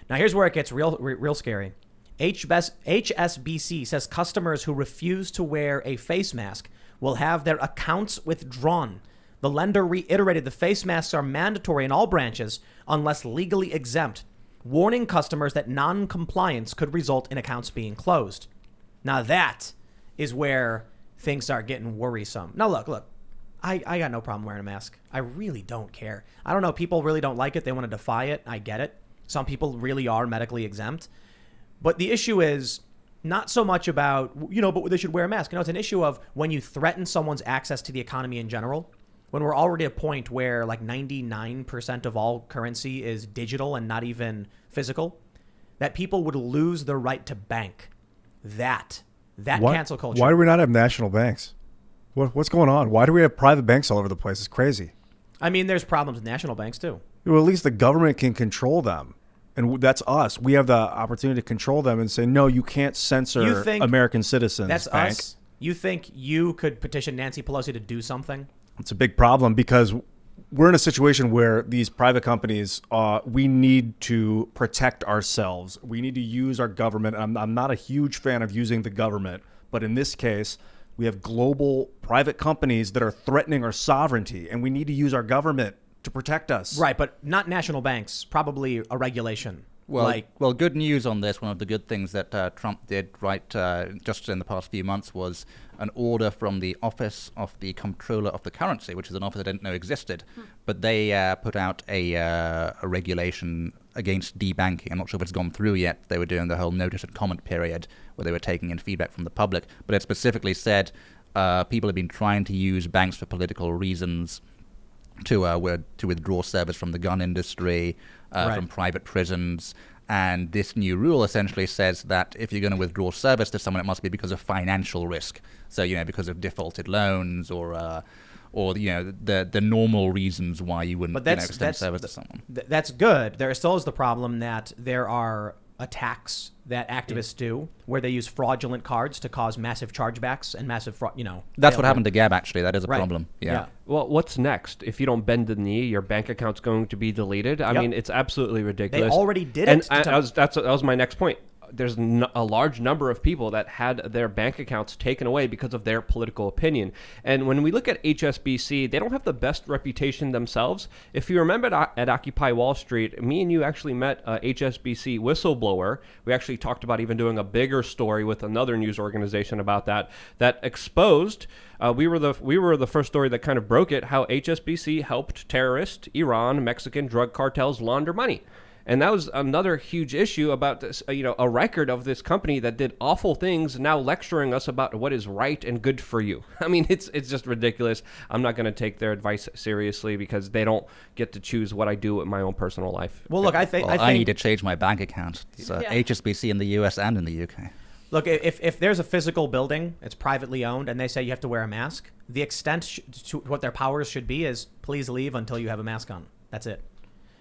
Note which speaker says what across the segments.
Speaker 1: Now, here's where it gets real scary. HSBC says customers who refuse to wear a face mask will have their accounts withdrawn. The lender reiterated the face masks are mandatory in all branches unless legally exempt, warning customers that non-compliance could result in accounts being closed. Now that is where things start getting worrisome. Now look, I got no problem wearing a mask. I really don't care. I don't know. People really don't like it. They want to defy it. I get it. Some people really are medically exempt. But the issue is not so much about, but they should wear a mask. It's an issue of when you threaten someone's access to the economy in general, when we're already at a point where like 99% of all currency is digital and not even physical, that people would lose their right to bank. That cancel culture.
Speaker 2: Why do we not have national banks? What's going on? Why do we have private banks all over the place? It's crazy.
Speaker 1: I mean, there's problems with national banks too.
Speaker 2: Well, at least the government can control them. And that's us. We have the opportunity to control them and say, no, you can't censor American citizens.
Speaker 1: That's
Speaker 2: bank.
Speaker 1: Us. You think you could petition Nancy Pelosi to do something?
Speaker 2: It's a big problem because we're in a situation where these private companies, we need to protect ourselves. We need to use our government. I'm not a huge fan of using the government, but in this case, we have global private companies that are threatening our sovereignty, and we need to use our government to protect us.
Speaker 1: Right, but not national banks, probably a regulation.
Speaker 3: Well, good news on this. One of the good things that Trump did just in the past few months was an order from the Office of the Comptroller of the Currency, which is an office I didn't know existed. But they put out a regulation against debanking. I'm not sure if it's gone through yet. They were doing the whole notice and comment period where they were taking in feedback from the public. But it specifically said people have been trying to use banks for political reasons to withdraw service from the gun industry, from private prisons. And this new rule essentially says that if you're going to withdraw service to someone, it must be because of financial risk. So, because of defaulted loans or the normal reasons why you wouldn't extend service to someone.
Speaker 1: That's good. There still is the problem that there are attacks that activists do where they use fraudulent cards to cause massive chargebacks and massive fraud,
Speaker 3: That's what happened to Gab, actually. That is a problem. Yeah.
Speaker 4: Well, what's next? If you don't bend the knee, your bank account's going to be deleted. I mean, it's absolutely ridiculous.
Speaker 1: They already did
Speaker 4: it.
Speaker 1: And
Speaker 4: that was my next point. There's a large number of people that had their bank accounts taken away because of their political opinion. And when we look at HSBC, they don't have the best reputation themselves. If you remember at Occupy Wall Street, me and you actually met a HSBC whistleblower. We actually talked about even doing a bigger story with another news organization about that exposed. We were the first story that kind of broke it, how HSBC helped terrorist, Iran, Mexican drug cartels launder money. And that was another huge issue about this, a record of this company that did awful things, now lecturing us about what is right and good for you. I mean, it's just ridiculous. I'm not going to take their advice seriously because they don't get to choose what I do in my own personal life.
Speaker 1: Well, look, I think
Speaker 3: I need to change my bank account. It's HSBC in the US and in the UK.
Speaker 1: Look, if there's a physical building, it's privately owned, and they say you have to wear a mask, the extent to what their powers should be is please leave until you have a mask on. That's it.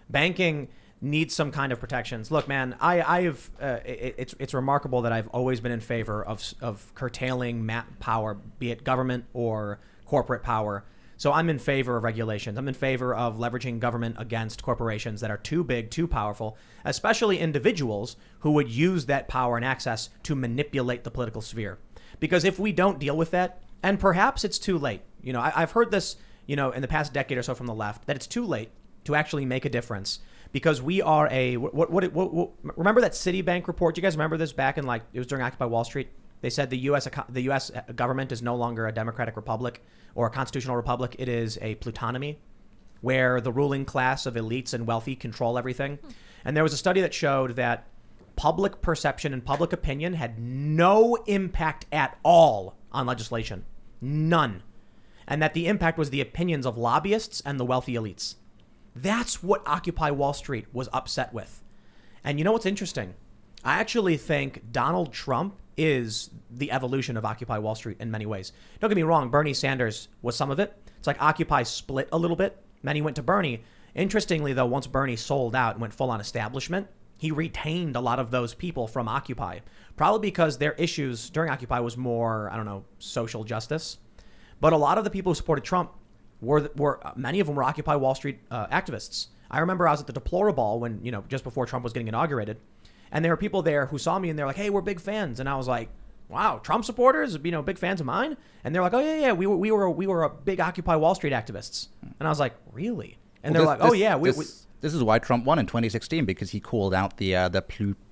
Speaker 1: Banking needs some kind of protections. Look, man, it's remarkable that I've always been in favor of curtailing power, be it government or corporate power. So I'm in favor of regulations. I'm in favor of leveraging government against corporations that are too big, too powerful, especially individuals who would use that power and access to manipulate the political sphere. Because if we don't deal with that, and perhaps it's too late, I've heard this, in the past decade or so from the left, that it's too late to actually make a difference. Because we are remember that Citibank report? Do you guys remember this back in it was during Occupy Wall Street? They said the U.S. government is no longer a democratic republic or a constitutional republic. It is a plutonymy where the ruling class of elites and wealthy control everything. And there was a study that showed that public perception and public opinion had no impact at all on legislation. None. And that the impact was the opinions of lobbyists and the wealthy elites. That's what Occupy Wall Street was upset with. And you know what's interesting? I actually think Donald Trump is the evolution of Occupy Wall Street in many ways. Don't get me wrong, Bernie Sanders was some of it. It's like Occupy split a little bit. Many went to Bernie. Interestingly, though, once Bernie sold out and went full on establishment, he retained a lot of those people from Occupy. Probably because their issues during Occupy was more, social justice. But a lot of the people who supported Trump were many of them were Occupy Wall Street activists. I remember I was at the Deplorable when, just before Trump was getting inaugurated. And there were people there who saw me and they're like, hey, we're big fans. And I was like, wow, Trump supporters, big fans of mine. And they're like, oh yeah, we were a big Occupy Wall Street activists. And I was like, really? And they're like, oh yeah,
Speaker 3: this is why Trump won in 2016, because he called out the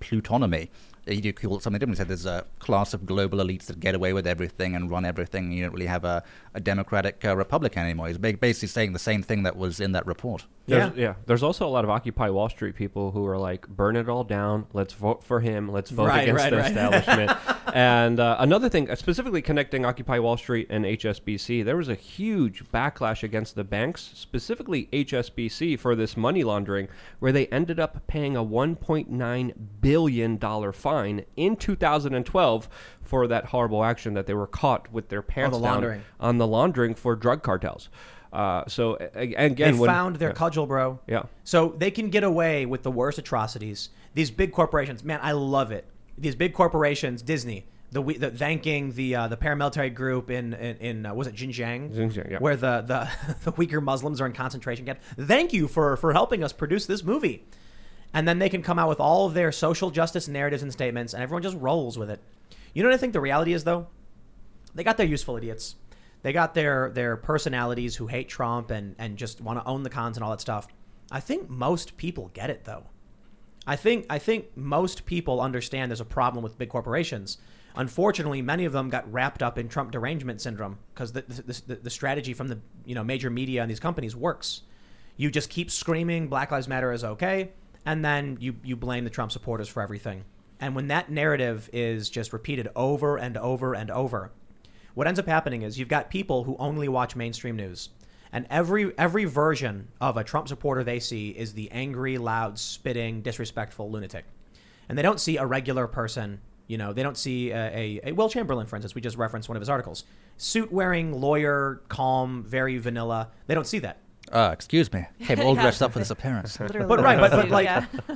Speaker 3: plutonomy. He called it something different. He said there's a class of global elites that get away with everything and run everything. You don't really have a democratic republic anymore. He's basically saying the same thing that was in that report.
Speaker 4: There's also a lot of Occupy Wall Street people who are like, burn it all down. Let's vote for him. Let's vote against the establishment. And another thing, specifically connecting Occupy Wall Street and HSBC, there was a huge backlash against the banks, specifically HSBC, for this money laundering, where they ended up paying a $1.9 billion fine in 2012 for that horrible action that they were caught with their pants down on the laundering for drug cartels. So again,
Speaker 1: they found their cudgel, bro.
Speaker 4: Yeah.
Speaker 1: So they can get away with the worst atrocities. These big corporations, man, I love it. These big corporations, Disney, the thanking the paramilitary group in was it Xinjiang?
Speaker 4: Xinjiang, yeah.
Speaker 1: Where the Uyghur Muslims are in concentration camps. Thank you for helping us produce this movie. And then they can come out with all of their social justice narratives and statements, and everyone just rolls with it. You know what I think the reality is, though? They got their useful idiots. They got their personalities who hate Trump and just want to own the cons and all that stuff. I think most people get it, though. I think most people understand there's a problem with big corporations. Unfortunately, many of them got wrapped up in Trump derangement syndrome because the strategy from the major media and these companies works. You just keep screaming Black Lives Matter is okay, and then you blame the Trump supporters for everything. And when that narrative is just repeated over and over and over, what ends up happening is you've got people who only watch mainstream news. And every version of a Trump supporter they see is the angry, loud, spitting, disrespectful lunatic. And they don't see a regular person. They don't see a Will Chamberlain, for instance. We just referenced one of his articles. Suit-wearing, lawyer, calm, very vanilla. They don't see that.
Speaker 3: Excuse me. Came all dressed up for this appearance.
Speaker 1: But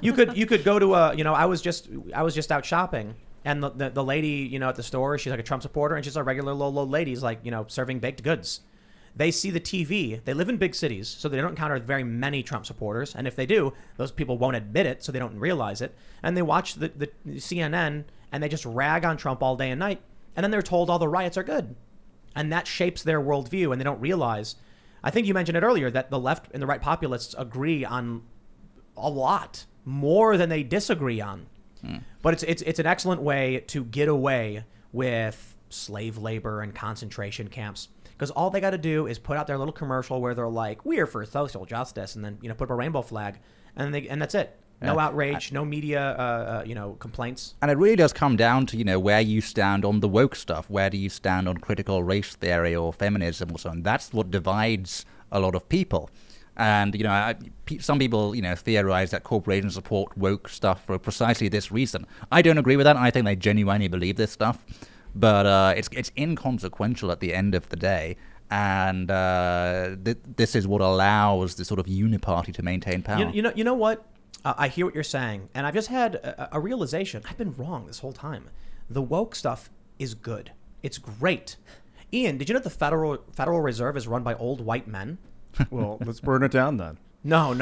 Speaker 1: you could go to I was just out shopping, and the lady at the store, she's like a Trump supporter, and she's a regular low lady, like serving baked goods. They see the TV. They live in big cities, so they don't encounter very many Trump supporters. And if they do, those people won't admit it, so they don't realize it. And they watch the CNN, and they just rag on Trump all day and night. And then they're told all the riots are good. And that shapes their worldview, and they don't realize. I think you mentioned it earlier that the left and the right populists agree on a lot, more than they disagree on. But it's an excellent way to get away with slave labor and concentration camps. Because all they got to do is put out their little commercial where they're like, "We're for social justice," and then put up a rainbow flag, and that's it. No outrage, no media, complaints.
Speaker 3: And it really does come down to where you stand on the woke stuff. Where do you stand on critical race theory or feminism or so on? That's what divides a lot of people. And some people theorize that corporations support woke stuff for precisely this reason. I don't agree with that. I think they genuinely believe this stuff. But it's inconsequential at the end of the day, and this is what allows the sort of uniparty to maintain power.
Speaker 1: You know what? I hear what you're saying, and I've just had a realization. I've been wrong this whole time. The woke stuff is good. It's great. Ian, did you know the Federal Reserve is run by old white men?
Speaker 2: Well, let's burn it down then.
Speaker 1: No.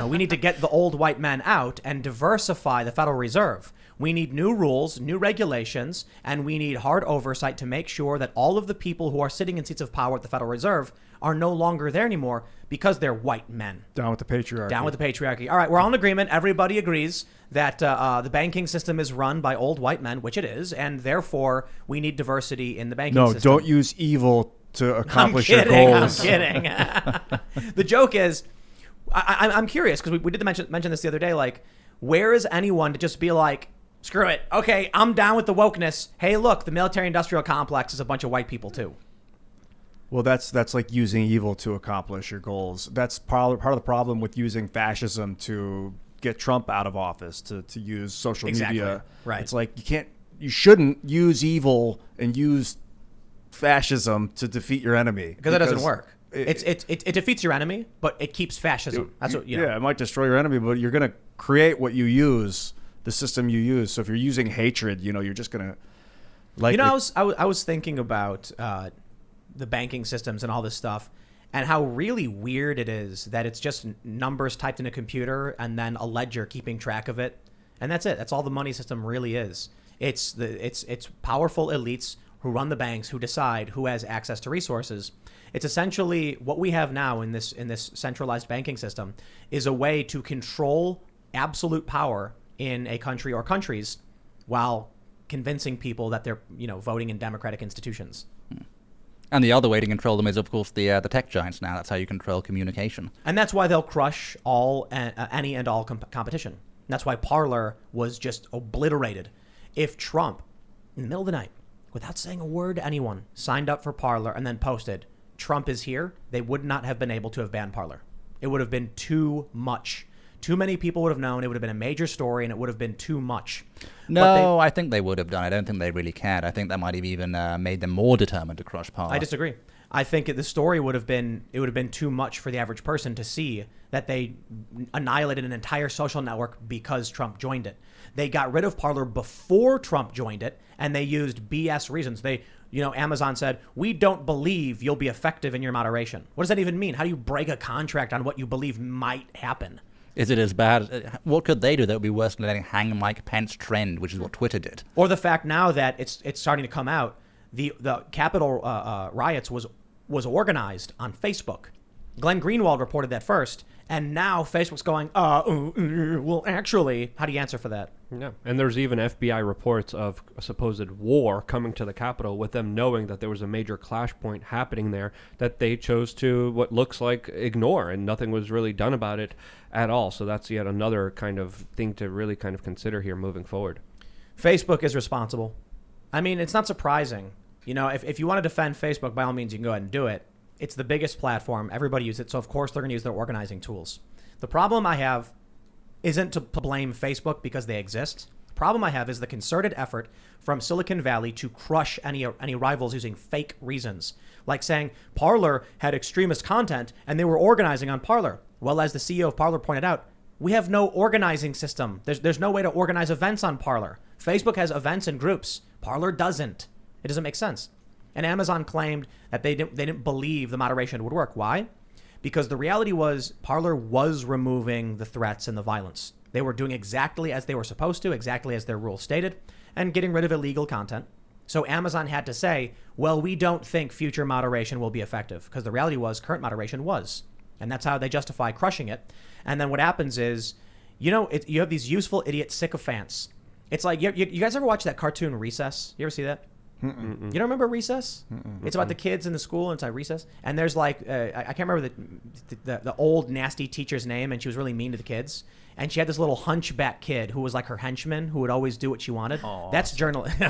Speaker 1: We need to get the old white men out and diversify the Federal Reserve. We need new rules, new regulations, and we need hard oversight to make sure that all of the people who are sitting in seats of power at the Federal Reserve are no longer there anymore because they're white men.
Speaker 2: Down with the patriarchy.
Speaker 1: Down with the patriarchy. All right, we're all in agreement. Everybody agrees that the banking system is run by old white men, which it is, and therefore we need diversity in the banking system.
Speaker 2: No, don't use evil to accomplish your goals.
Speaker 1: I'm kidding. The joke is, I'm curious, because we did mention this the other day, like, where is anyone to just be like, screw it, okay, I'm down with the wokeness. Hey, look, the military-industrial complex is a bunch of white people, too.
Speaker 2: Well, that's like using evil to accomplish your goals. That's part of the problem with using fascism to get Trump out of office, to use social media.
Speaker 1: Right.
Speaker 2: It's like you shouldn't use evil and use fascism to defeat your enemy.
Speaker 1: Because it doesn't work. It defeats your enemy, but it keeps fascism. That's what.
Speaker 2: Yeah, it might destroy your enemy, but you're going to create what you use, the system you use. So if you're using hatred, you're just going to.
Speaker 1: I was thinking about the banking systems and all this stuff, and how really weird it is that it's just numbers typed in a computer and then a ledger keeping track of it. And that's it. That's all the money system really is. It's powerful elites who run the banks, who decide who has access to resources. It's essentially what we have now in this centralized banking system is a way to control absolute power in a country or countries while convincing people that they're, voting in democratic institutions.
Speaker 3: And the other way to control them is, of course, the tech giants now. That's how you control communication.
Speaker 1: And that's why they'll crush any and all competition. And that's why Parler was just obliterated. If Trump, in the middle of the night, without saying a word to anyone, signed up for Parler and then posted, Trump is here, they would not have been able to have banned Parler. It would have been too much. Too many people would have known. It would have been a major story, and it would have been too much.
Speaker 3: No, I think they would have done. I don't think they really cared. I think that might have even made them more determined to crush Parler.
Speaker 1: I disagree. I think the story would have been too much for the average person to see that they annihilated an entire social network because Trump joined it. They got rid of Parler before Trump joined it, and they used BS reasons. Amazon said, we don't believe you'll be effective in your moderation. What does that even mean? How do you break a contract on what you believe might happen?
Speaker 3: Is it as bad? What could they do that would be worse than letting hang Mike Pence trend, which is what Twitter did?
Speaker 1: Or the fact now that it's starting to come out, the Capitol riots was organized on Facebook. Glenn Greenwald reported that first, and now Facebook's going, well, actually, how do you answer for that?
Speaker 4: Yeah, and there's even FBI reports of a supposed war coming to the Capitol with them knowing that there was a major clash point happening there that they chose to, what looks like, ignore, and nothing was really done about it at all. So that's yet another kind of thing to really kind of consider here moving forward.
Speaker 1: Facebook is responsible. I mean, it's not surprising. If you want to defend Facebook, by all means, you can go ahead and do it. It's the biggest platform. Everybody uses it. So, of course, they're going to use their organizing tools. The problem I have isn't to blame Facebook because they exist. The problem I have is the concerted effort from Silicon Valley to crush any rivals using fake reasons, like saying Parler had extremist content and they were organizing on Parler. Well, as the CEO of Parler pointed out, we have no organizing system. There's no way to organize events on Parler. Facebook has events and groups. Parler doesn't. It doesn't make sense. And Amazon claimed that they didn't believe the moderation would work. Why? Because the reality was Parler was removing the threats and the violence. They were doing exactly as they were supposed to, exactly as their rules stated, and getting rid of illegal content. So Amazon had to say, well, we don't think future moderation will be effective, because the reality was current moderation was. And that's how they justify crushing it. And then what happens is, you have these useful idiot sycophants. It's like, you guys ever watch that cartoon Recess? You ever see that? Mm-mm. You don't remember Recess? Mm-mm. It's about the kids in the school inside Recess. And there's I can't remember the old nasty teacher's name, and she was really mean to the kids. And she had this little hunchback kid who was like her henchman who would always do what she wanted. Aww. That's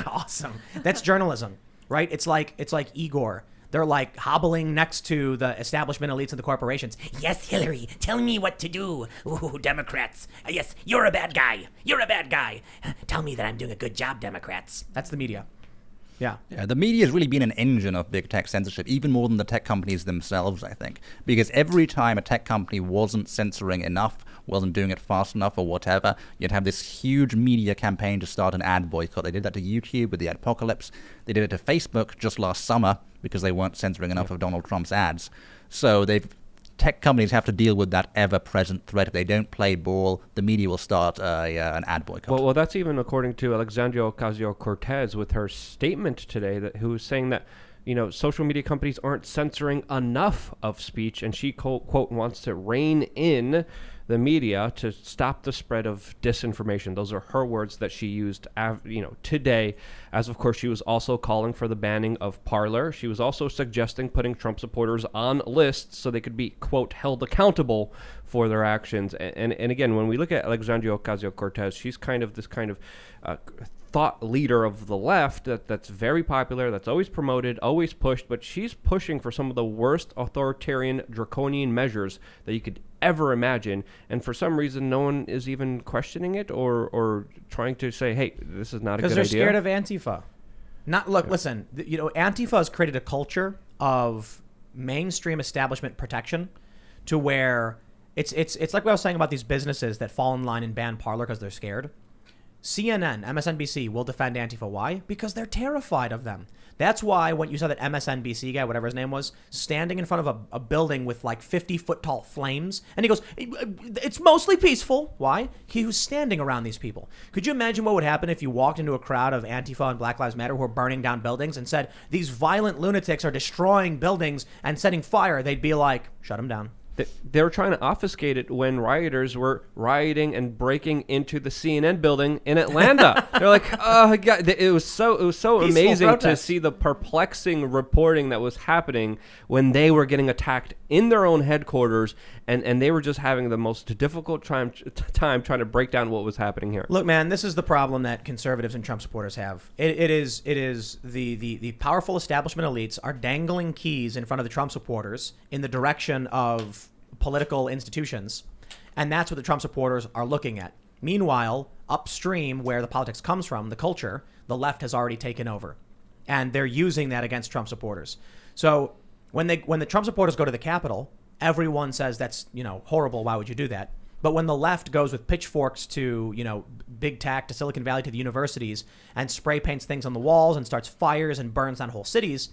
Speaker 1: awesome. That's journalism, right? It's like Igor. They're like hobbling next to the establishment elites and the corporations. Yes, Hillary, tell me what to do. Ooh, Democrats. Yes, you're a bad guy. You're a bad guy. Tell me that I'm doing a good job, Democrats. That's the media. Yeah,
Speaker 3: the media has really been an engine of big tech censorship, even more than the tech companies themselves, I think. Because every time a tech company wasn't censoring enough, wasn't doing it fast enough or whatever, you'd have this huge media campaign to start an ad boycott. They did that to YouTube with the Adpocalypse. They did it to Facebook just last summer because they weren't censoring enough of Donald Trump's ads. So tech companies have to deal with that ever-present threat. If they don't play ball, the media will start an ad boycott.
Speaker 4: Well, that's even according to Alexandria Ocasio-Cortez with her statement today, who was saying that social media companies aren't censoring enough of speech, and she quote wants to rein in the media to stop the spread of disinformation. Those are her words that she used, today, as of course she was also calling for the banning of Parler. She was also suggesting putting Trump supporters on lists so they could be, quote, held accountable for their actions. And again, when we look at Alexandria Ocasio-Cortez, she's kind of this kind of thought leader of the left that's very popular, that's always promoted, always pushed, but she's pushing for some of the worst authoritarian, draconian measures that you could ever imagine, and for some reason no one is even questioning it or trying to say, hey, this is not a good idea.
Speaker 1: Because they're scared of Antifa. Listen, Antifa has created a culture of mainstream establishment protection to where it's like what I was saying about these businesses that fall in line and ban Parler because they're scared. CNN, MSNBC will defend Antifa. Why? Because they're terrified of them. That's why when you saw that MSNBC guy, whatever his name was, standing in front of a building with like 50-foot tall flames, and he goes, it's mostly peaceful. Why? He was standing around these people. Could you imagine what would happen if you walked into a crowd of Antifa and Black Lives Matter who are burning down buildings and said, these violent lunatics are destroying buildings and setting fire? They'd be like, shut them down.
Speaker 4: They were trying to obfuscate it when rioters were rioting and breaking into the CNN building in Atlanta. They're like, oh God, it was so amazing
Speaker 1: protest.
Speaker 4: to see the perplexing reporting that was happening when they were getting attacked in their own headquarters, and they were just having the most difficult time trying to break down what was happening here.
Speaker 1: Look, man, this is the problem that conservatives and Trump supporters have. It is the powerful establishment elites are dangling keys in front of the Trump supporters in the direction of political institutions, and that's what the Trump supporters are looking at. Meanwhile, upstream, where the politics comes from, the culture, the left has already taken over, and they're using that against Trump supporters. So when the Trump supporters go to the Capitol, everyone says that's horrible. Why would you do that? But when the left goes with pitchforks to big tech, to Silicon Valley, to the universities, and spray paints things on the walls and starts fires and burns down whole cities,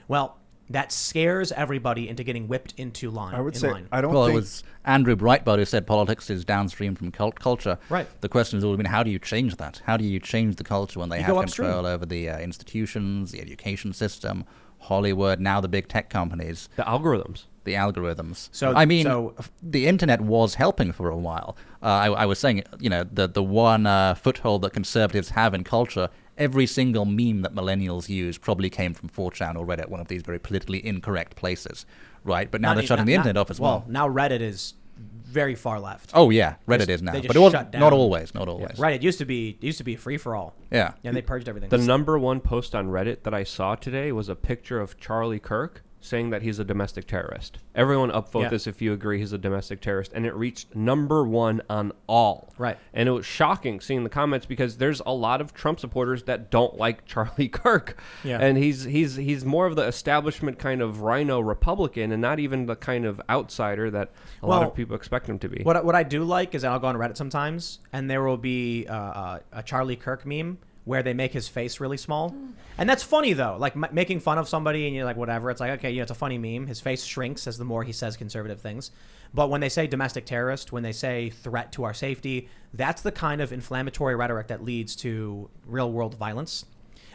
Speaker 1: well, that scares everybody into getting whipped into line.
Speaker 2: I would say,
Speaker 1: line.
Speaker 2: I don't
Speaker 3: Well,
Speaker 2: think...
Speaker 3: it was Andrew Breitbart who said politics is downstream from culture.
Speaker 1: Right.
Speaker 3: The question has always been, how do you change that? How do you change the culture when they
Speaker 1: You
Speaker 3: have
Speaker 1: go upstream.
Speaker 3: control over the institutions, the education system, Hollywood, now the big tech companies,
Speaker 4: The algorithms.
Speaker 3: the algorithms?
Speaker 1: So-
Speaker 3: I mean,
Speaker 1: so-
Speaker 3: the internet was helping for a while. I was saying, the one foothold that conservatives have in culture, every single meme that millennials use probably came from 4chan or Reddit, one of these very politically incorrect places, right? But now they're shutting the internet off as well.
Speaker 1: Now Reddit is very far left.
Speaker 3: Oh yeah, Reddit is now,
Speaker 1: they just
Speaker 3: but it was
Speaker 1: shut down.
Speaker 3: not always. Not always.
Speaker 1: Right. It used to be free for all.
Speaker 3: Yeah.
Speaker 1: And they purged everything.
Speaker 4: The number one post on Reddit that I saw today was a picture of Charlie Kirk saying that he's a domestic terrorist. Everyone upvote
Speaker 1: Yeah.
Speaker 4: this if you agree he's a domestic terrorist, and it reached number one on all.
Speaker 1: Right.
Speaker 4: And it was shocking seeing the comments because there's a lot of Trump supporters that don't like Charlie Kirk.
Speaker 1: Yeah.
Speaker 4: And he's more of the establishment kind of rhino Republican and not even the kind of outsider that a lot
Speaker 1: Well,
Speaker 4: of people expect him to be.
Speaker 1: What I do like is that I'll go on Reddit sometimes, and there will be a Charlie Kirk meme where they make his face really small. And that's funny, though. Like, making fun of somebody and you're like, whatever. It's like, okay, it's a funny meme. His face shrinks as the more he says conservative things. But when they say domestic terrorist, when they say threat to our safety, that's the kind of inflammatory rhetoric that leads to real-world violence.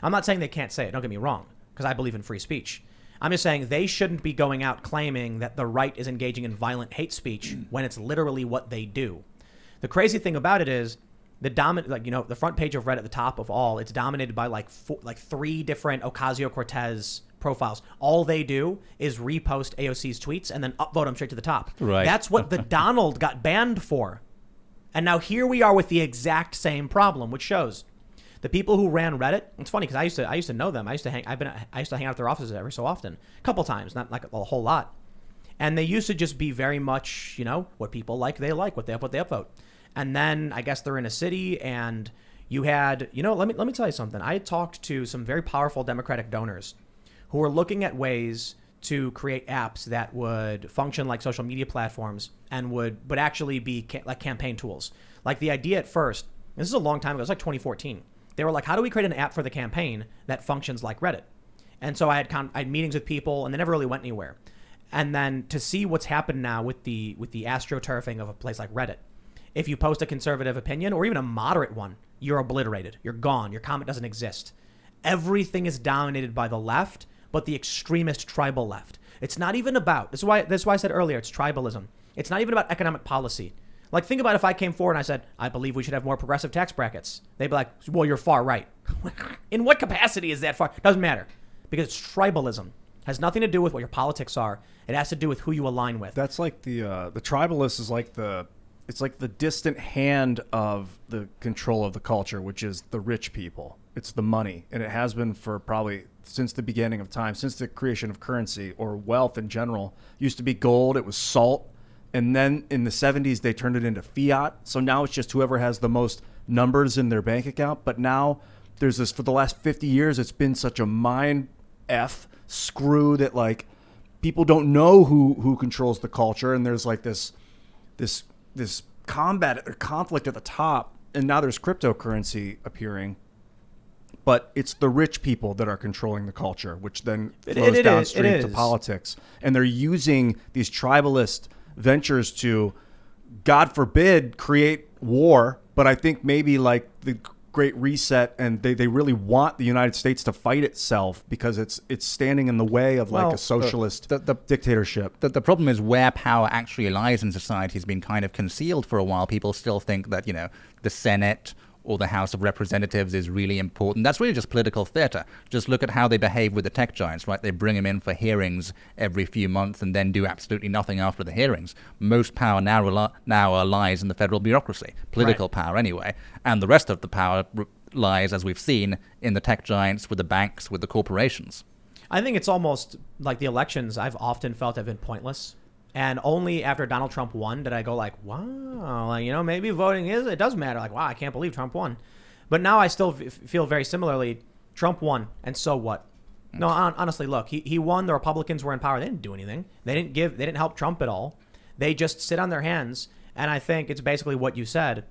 Speaker 1: I'm not saying they can't say it. Don't get me wrong, because I believe in free speech. I'm just saying they shouldn't be going out claiming that the right is engaging in violent hate speech when it's literally what they do. The crazy thing about it is the front page of Reddit at the top of all, it's dominated by like 3 different Ocasio-Cortez profiles. All they do is repost AOC's tweets and then upvote them straight to the top.
Speaker 3: Right.
Speaker 1: That's what the Donald got banned for. And now here we are with the exact same problem, which shows the people who ran Reddit. It's funny because I used to know them. I used to hang out at their offices every so often, a couple times, not like a whole lot. And they used to just be very much, what people like, they like, what they upvote. And then I guess they're in a city, and you had, let me tell you something. I had talked to some very powerful Democratic donors who were looking at ways to create apps that would function like social media platforms and would actually be like campaign tools. Like the idea at first, this is a long time ago, it was like 2014. They were like, how do we create an app for the campaign that functions like Reddit? And so I had meetings with people, and they never really went anywhere. And then to see what's happened now with the astroturfing of a place like Reddit, if you post a conservative opinion or even a moderate one, you're obliterated. You're gone. Your comment doesn't exist. Everything is dominated by the left, but the extremist tribal left. It's not even about, this is why I said earlier, it's tribalism. It's not even about economic policy. Like, think about if I came forward and I said, I believe we should have more progressive tax brackets. They'd be like, well, you're far right. In what capacity is that far? Doesn't matter. Because it's tribalism. It has nothing to do with what your politics are. It has to do with who you align with.
Speaker 2: That's like the tribalist is like it's like the distant hand of the control of the culture, which is the rich people. It's the money. And it has been for probably since the beginning of time, since the creation of currency or wealth in general. It used to be gold. It was salt. And then in the 70s, they turned it into fiat. So now it's just whoever has the most numbers in their bank account. But now there's this, for the last 50 years, it's been such a mind F screw that like people don't know who controls the culture. And there's like this combat or conflict at the top and now there's cryptocurrency appearing, but it's the rich people that are controlling the culture, which then flows downstream to politics. And they're using these tribalist ventures to, God forbid, create war. But I think maybe like the Great Reset, and they really want the United States to fight itself because it's standing in the way of like a socialist dictatorship.
Speaker 3: The problem is where power actually lies in society has been kind of concealed for a while. People still think that, the Senate or the House of Representatives is really important. That's really just political theater. Just look at how they behave with the tech giants, right? They bring them in for hearings every few months and then do absolutely nothing after the hearings. Most power now lies in the federal bureaucracy, political power anyway, and the rest of the power lies, as we've seen, in the tech giants, with the banks, with the corporations.
Speaker 1: I think it's almost like the elections I've often felt have been pointless. And only after Donald Trump won did I go like, wow, like, maybe voting it does matter. Like, wow, I can't believe Trump won. But now I still feel very similarly. Trump won, and so what? No, honestly, look, he won. The Republicans were in power. They didn't do anything. They didn't help Trump at all. They just sit on their hands. And I think it's basically what you said.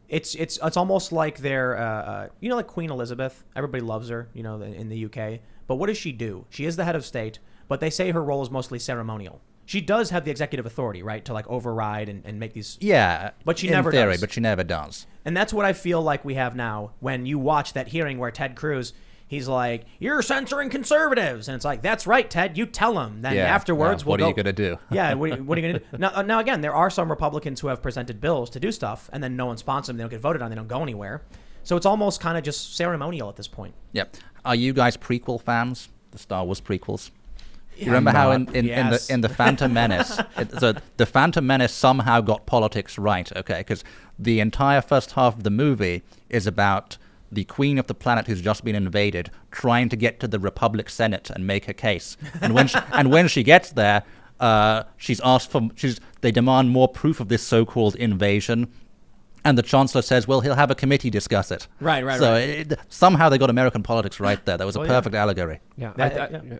Speaker 1: It's almost like they're, like Queen Elizabeth. Everybody loves her, in the UK. But what does she do? She is the head of state, but they say her role is mostly ceremonial. She does have the executive authority, right, to like override and make these.
Speaker 3: Yeah,
Speaker 1: but she
Speaker 3: in
Speaker 1: never
Speaker 3: theory,
Speaker 1: does.
Speaker 3: But she never does.
Speaker 1: And that's what I feel like we have now. When you watch that hearing where Ted Cruz, he's like, "You're censoring conservatives," and it's like, "That's right, Ted. You tell them." Then afterwards,
Speaker 3: what are you gonna do?
Speaker 1: Yeah, what are you gonna do? Now again, there are some Republicans who have presented bills to do stuff, and then no one sponsors them. They don't get voted on. They don't go anywhere. So it's almost kind of just ceremonial at this point.
Speaker 3: Yep. Are you guys prequel fans? The Star Wars prequels. You remember how in the Phantom Menace, so the Phantom Menace somehow got politics right, okay? Because the entire first half of the movie is about the queen of the planet who's just been invaded trying to get to the Republic Senate and make her case. And when she gets there, they demand more proof of this so-called invasion. And the Chancellor says, well, he'll have a committee discuss it.
Speaker 1: Right.
Speaker 3: So somehow they got American politics right there. That was a perfect allegory.
Speaker 4: Yeah,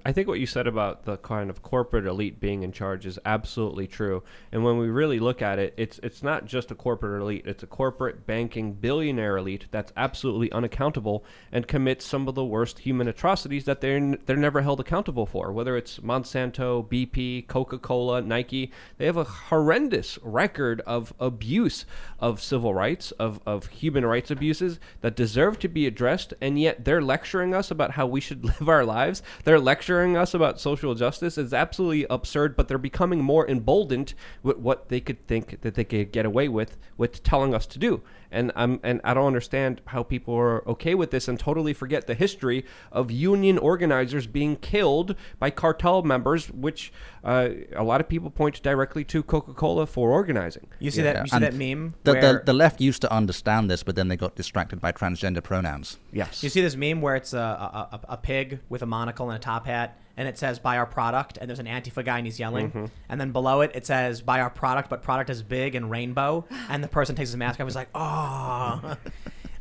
Speaker 4: I think what you said about the kind of corporate elite being in charge is absolutely true. And when we really look at it, it's not just a corporate elite. It's a corporate banking billionaire elite that's absolutely unaccountable and commits some of the worst human atrocities that they're never held accountable for. Whether it's Monsanto, BP, Coca-Cola, Nike, they have a horrendous record of abuse of civil rights, of human rights abuses that deserve to be addressed, and yet they're lecturing us about how we should live our lives. They're lecturing us about social justice. It's absolutely absurd, but they're becoming more emboldened with what they could think that they could get away with telling us to do. And I don't understand how people are okay with this and totally forget the history of union organizers being killed by cartel members, which a lot of people point directly to Coca-Cola for organizing.
Speaker 1: You see that meme?
Speaker 3: The left used to understand this, but then they got distracted by transgender pronouns.
Speaker 4: Yes.
Speaker 1: You see this meme where it's a pig with a monocle and a top hat, and it says "Buy our product," and there's an Antifa guy and he's yelling, and then below it says "Buy our product," but product is big and rainbow, and the person takes his mask off. He's like, "Oh,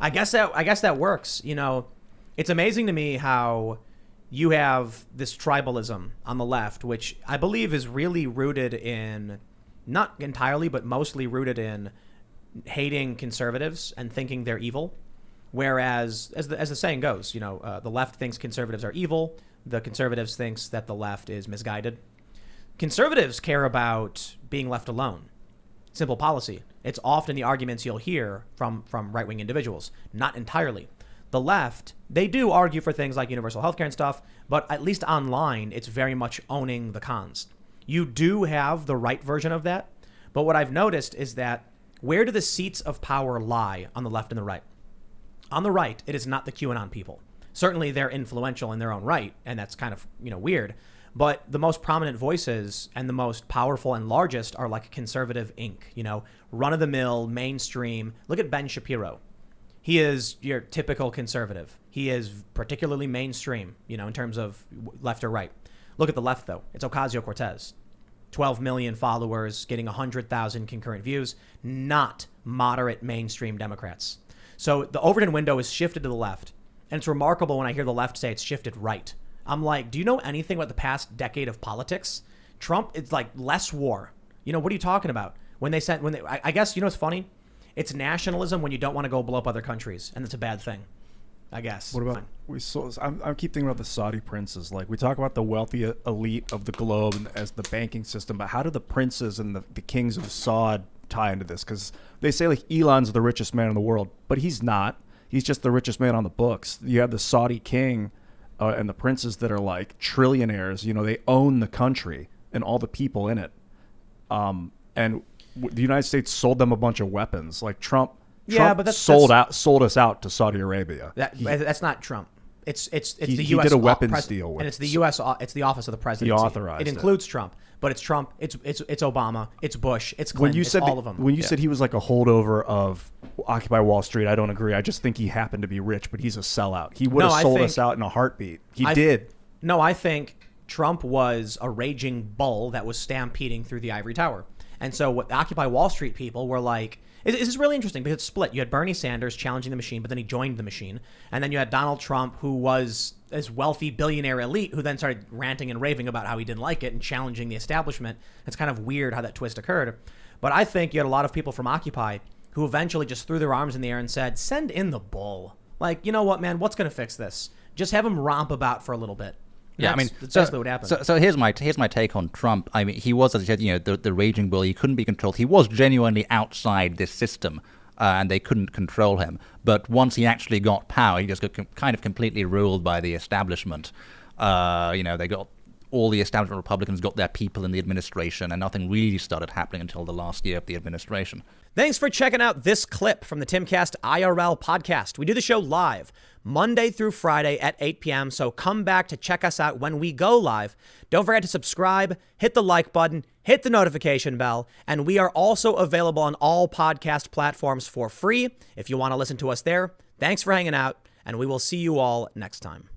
Speaker 1: I guess that works." It's amazing to me how you have this tribalism on the left, which I believe is really rooted in, not entirely, but mostly rooted in hating conservatives and thinking they're evil. Whereas, as the saying goes, the left thinks conservatives are evil. The conservatives thinks that the left is misguided. Conservatives care about being left alone. Simple policy. It's often the arguments you'll hear from right-wing individuals. Not entirely. The left, they do argue for things like universal healthcare and stuff, but at least online, it's very much owning the cons. You do have the right version of that, but what I've noticed is that where do the seats of power lie on the left and the right? On the right, it is not the QAnon people. Certainly, they're influential in their own right, and that's kind of weird. But the most prominent voices and the most powerful and largest are like Conservative Inc. Run-of-the-mill, mainstream. Look at Ben Shapiro. He is your typical conservative. He is particularly mainstream, in terms of left or right. Look at the left, though. It's Ocasio-Cortez. 12 million followers, getting 100,000 concurrent views. Not moderate mainstream Democrats. So the Overton window is shifted to the left. And it's remarkable when I hear the left say it's shifted right. I'm like, do you know anything about the past decade of politics? Trump, it's like less war. What are you talking about? I guess, what's funny It's nationalism when you don't want to go blow up other countries, and it's a bad thing, I guess.
Speaker 2: What about
Speaker 1: Fine.
Speaker 2: I keep thinking about the Saudi princes. Like, we talk about the wealthy elite of the globe and as the banking system, but how do the princes and the kings of Saud tie into this? Because they say like Elon's the richest man in the world, but he's not. He's just the richest man on the books. You have the Saudi king and the princes that are like trillionaires. You know, they own the country and all the people in it. And the United States sold them a bunch of weapons. Like Trump
Speaker 1: But that's
Speaker 2: sold us out to Saudi Arabia.
Speaker 1: That's not Trump. It's the
Speaker 2: he
Speaker 1: U.S.
Speaker 2: did a weapons deal with,
Speaker 1: and it's the U.S. It's the office of the president.
Speaker 2: He authorized
Speaker 1: it. includes Trump, but it's Trump. It's Obama. It's Bush. It's Clinton. It's all of them.
Speaker 2: When you said he was like a holdover of Occupy Wall Street, I don't agree. I just think he happened to be rich, but he's a sellout. He would have sold us out in a heartbeat. He did.
Speaker 1: No, I think Trump was a raging bull that was stampeding through the ivory tower. And so what the Occupy Wall Street people were like, this is really interesting because it's split. You had Bernie Sanders challenging the machine, but then he joined the machine. And then you had Donald Trump, who was this wealthy billionaire elite, who then started ranting and raving about how he didn't like it and challenging the establishment. It's kind of weird how that twist occurred. But I think you had a lot of people from Occupy who eventually just threw their arms in the air and said, send in the bull. Like, you know what, man, what's going to fix this? Just have him romp about for a little bit.
Speaker 3: Yeah,
Speaker 1: that's basically what happened.
Speaker 3: So here's my take on Trump. I mean, he was, as I said, the raging bull. He couldn't be controlled. He was genuinely outside this system, and they couldn't control him. But once he actually got power, he just got kind of completely ruled by the establishment. They got all the establishment Republicans got their people in the administration, and nothing really started happening until the last year of the administration.
Speaker 1: Thanks for checking out this clip from the Timcast IRL podcast. We do the show live Monday through Friday at 8 p.m. So come back to check us out when we go live. Don't forget to subscribe, hit the like button, hit the notification bell, and we are also available on all podcast platforms for free if you want to listen to us there. Thanks for hanging out, and we will see you all next time.